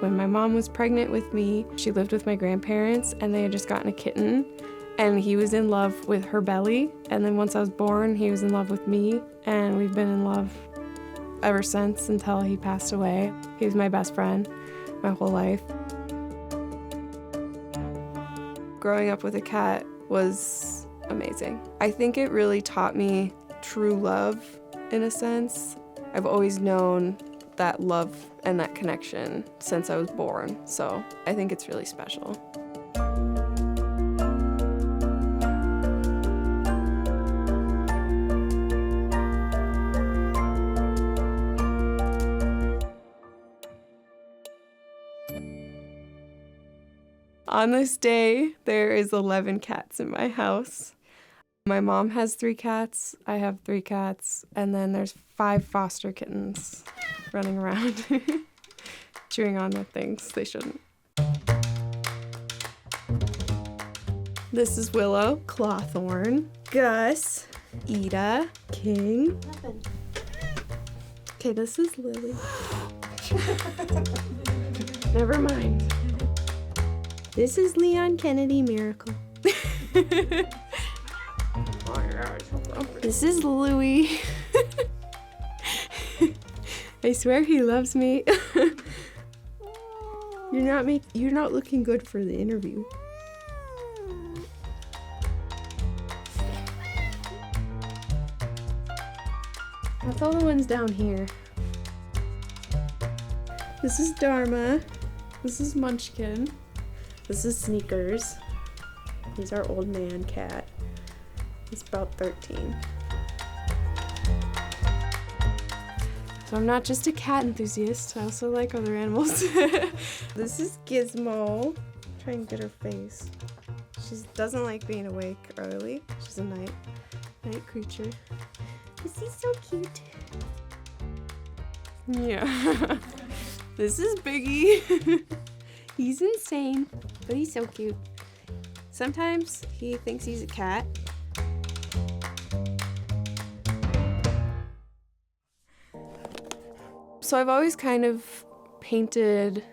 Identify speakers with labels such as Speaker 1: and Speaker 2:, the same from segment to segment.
Speaker 1: when my mom was pregnant with me. She lived with my grandparents, and they had just gotten a kitten, and he was in love with her belly. And then once I was born, he was in love with me, and we've been in love ever since until he passed away. He was my best friend my whole life. Growing up with a cat was amazing. I think it really taught me true love in a sense. I've always known that love and that connection since I was born, so I think it's really special. On this day, there is 11 cats in my house. My mom has 3 cats, I have 3 cats, and then there's 5 foster kittens running around, chewing on the things they shouldn't. This is Willow, Clawthorn, Gus, Ida, King. Okay, this is Lily. Never mind. This is Leon Kennedy Miracle. This is Louie. I swear he loves me. You're not looking good for the interview. That's all the ones down here. This is Dharma. This is Munchkin. This is Sneakers. He's our old man cat. He's about 13. So I'm not just a cat enthusiast, I also like other animals. This is Gizmo. Try and get her face. She doesn't like being awake early. She's a night creature. This is so cute. Yeah. This is Biggie. He's insane, but he's so cute. Sometimes he thinks he's a cat. So I've always kind of painted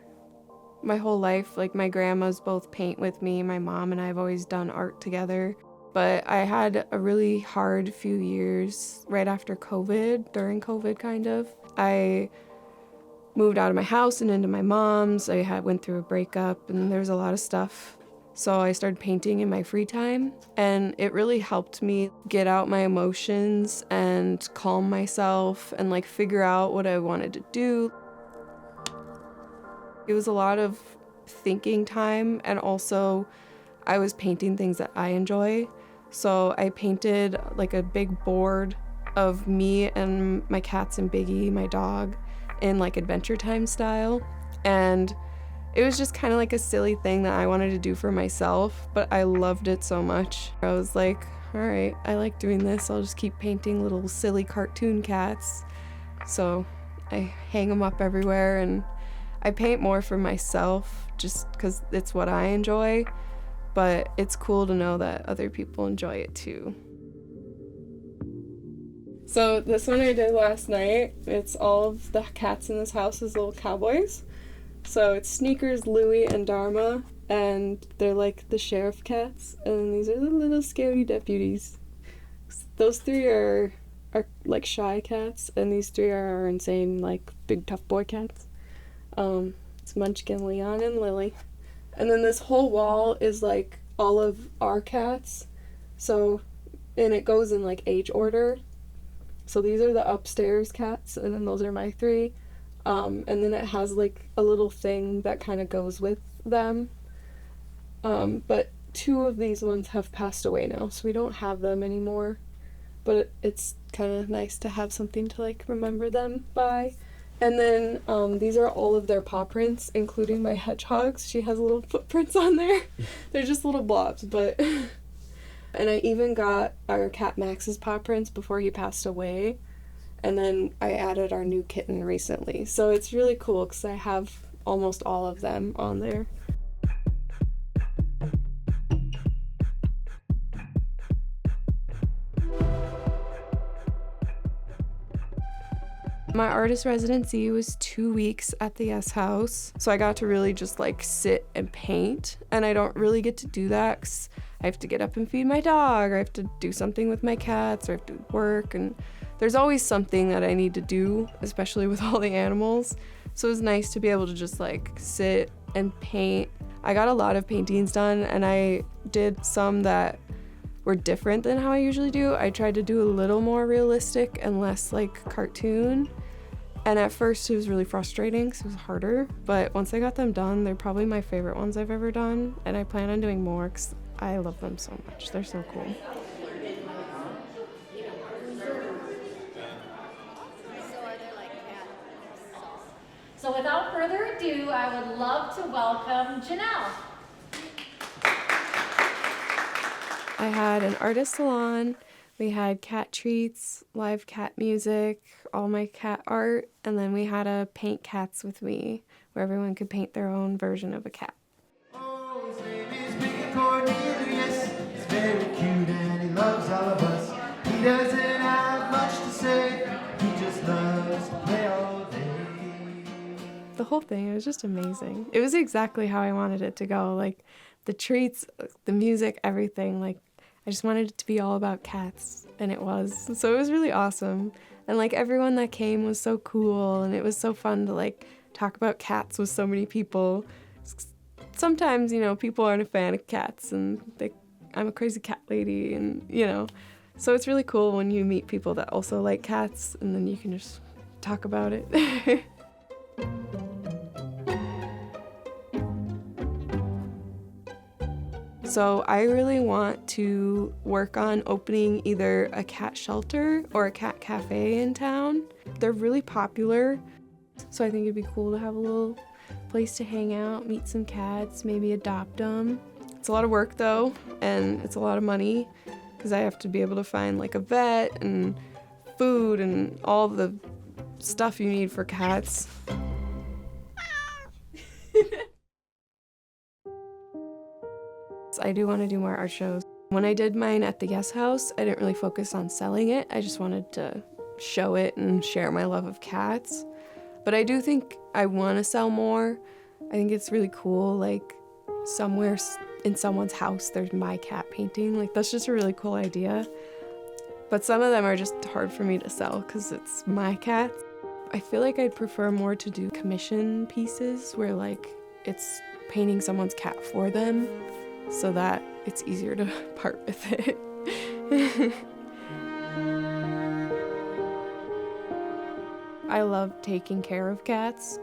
Speaker 1: my whole life. Like my grandmas both paint with me, my mom and I have always done art together. But I had a really hard few years right after COVID, during COVID kind of. I moved out of my house and into my mom's. I went through a breakup and there was a lot of stuff. So I started painting in my free time, and it really helped me get out my emotions and calm myself and like figure out what I wanted to do. It was a lot of thinking time, and also I was painting things that I enjoy. So I painted like a big board of me and my cats and Biggie, my dog, in like Adventure Time style. And it was just kind of like a silly thing that I wanted to do for myself, but I loved it so much. I was like, all right, I like doing this. I'll just keep painting little silly cartoon cats. So I hang them up everywhere, and I paint more for myself just because it's what I enjoy, but it's cool to know that other people enjoy it too. So this one I did last night. It's all of the cats in this house as little cowboys. So it's Sneakers, Louie, and Dharma, and they're like the sheriff cats, and these are the little scary deputies. Those 3 are like shy cats, and these 3 are our insane, like, big tough boy cats. It's Munchkin, Leon, and Lily. And then this whole wall is like all of our cats, so, and it goes in like age order. So these are the upstairs cats, and then those are my 3. And then it has like a little thing that kind of goes with them. But 2 of these ones have passed away now, so we don't have them anymore. But it's kind of nice to have something to like remember them by. And then these are all of their paw prints, including my hedgehog's. She has little footprints on there. They're just little blobs, but... And I even got our cat Max's paw prints before he passed away. And then I added our new kitten recently. So it's really cool because I have almost all of them on there. My artist residency was 2 weeks at the S House, so I got to really just like sit and paint, and I don't really get to do that 'cause I have to get up and feed my dog, or I have to do something with my cats, or I have to work, and there's always something that I need to do, especially with all the animals. So it was nice to be able to just like sit and paint. I got a lot of paintings done, and I did some that were different than how I usually do. I tried to do a little more realistic and less like cartoon. And at first it was really frustrating because it was harder, but once I got them done, they're probably my favorite ones I've ever done, and I plan on doing more because I love them so much. They're so cool.
Speaker 2: So without further ado, I would love to welcome Janelle.
Speaker 1: I had an artist salon, we had cat treats, live cat music, all my cat art, and then we had a paint cats with me where everyone could paint their own version of a cat.
Speaker 3: Oh, his name is Big Cornelius. He's very cute and he loves all of us. He doesn't have much to say. He just loves to play all day.
Speaker 1: The whole thing, it was just amazing. It was exactly how I wanted it to go. Like the treats, the music, everything. Like I just wanted it to be all about cats, and it was. So it was really awesome. And like everyone that came was so cool, and it was so fun to like talk about cats with so many people. Sometimes, you know, people aren't a fan of cats, and I'm a crazy cat lady, and you know. So it's really cool when you meet people that also like cats, and then you can just talk about it. So I really want to work on opening either a cat shelter or a cat cafe in town. They're really popular, so I think it'd be cool to have a little place to hang out, meet some cats, maybe adopt them. It's a lot of work though, and it's a lot of money because I have to be able to find like a vet and food and all the stuff you need for cats. I do want to do more art shows. When I did mine at the Yes House, I didn't really focus on selling it. I just wanted to show it and share my love of cats. But I do think I want to sell more. I think it's really cool, like somewhere in someone's house there's my cat painting. Like that's just a really cool idea. But some of them are just hard for me to sell because it's my cat. I feel like I'd prefer more to do commission pieces where like it's painting someone's cat for them, so that it's easier to part with it. I love taking care of cats.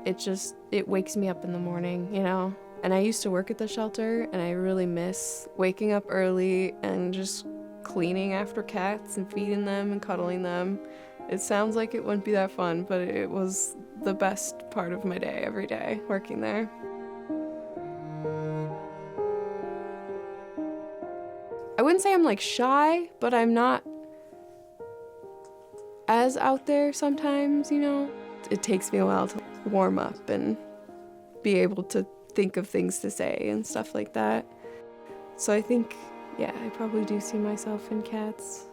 Speaker 1: It wakes me up in the morning, you know? And I used to work at the shelter, and I really miss waking up early and just cleaning after cats and feeding them and cuddling them. It sounds like it wouldn't be that fun, but it was the best part of my day every day, working there. I wouldn't say I'm like shy, but I'm not as out there sometimes, you know? It takes me a while to warm up and be able to think of things to say and stuff like that. So I think, yeah, I probably do see myself in cats.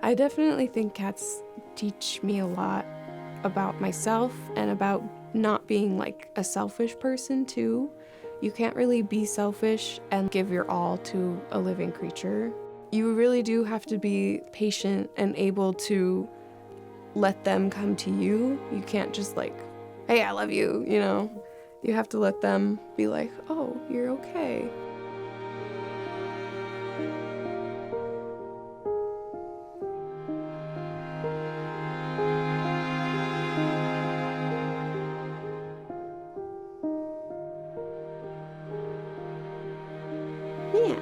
Speaker 1: I definitely think cats teach me a lot about myself and about not being like a selfish person too. You can't really be selfish and give your all to a living creature. You really do have to be patient and able to let them come to you. You can't just like, hey, I love you, you know? You have to let them be like, oh, you're okay. Yeah.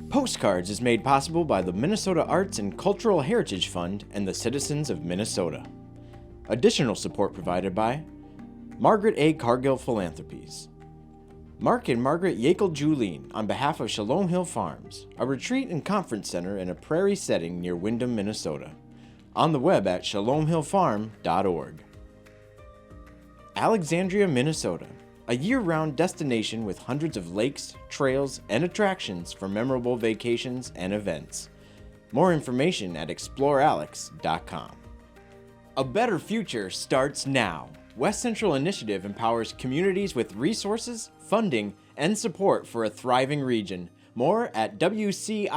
Speaker 4: Postcards is made possible by the Minnesota Arts and Cultural Heritage Fund and the citizens of Minnesota. Additional support provided by Margaret A. Cargill Philanthropies, Mark and Margaret Yakel-Julien on behalf of Shalom Hill Farms, a retreat and conference center in a prairie setting near Windham, Minnesota. On the web at shalomhillfarm.org. Alexandria, Minnesota, a year-round destination with hundreds of lakes, trails, and attractions for memorable vacations and events. More information at explorealex.com. A better future starts now. West Central Initiative empowers communities with resources, funding, and support for a thriving region. More at wcif.org.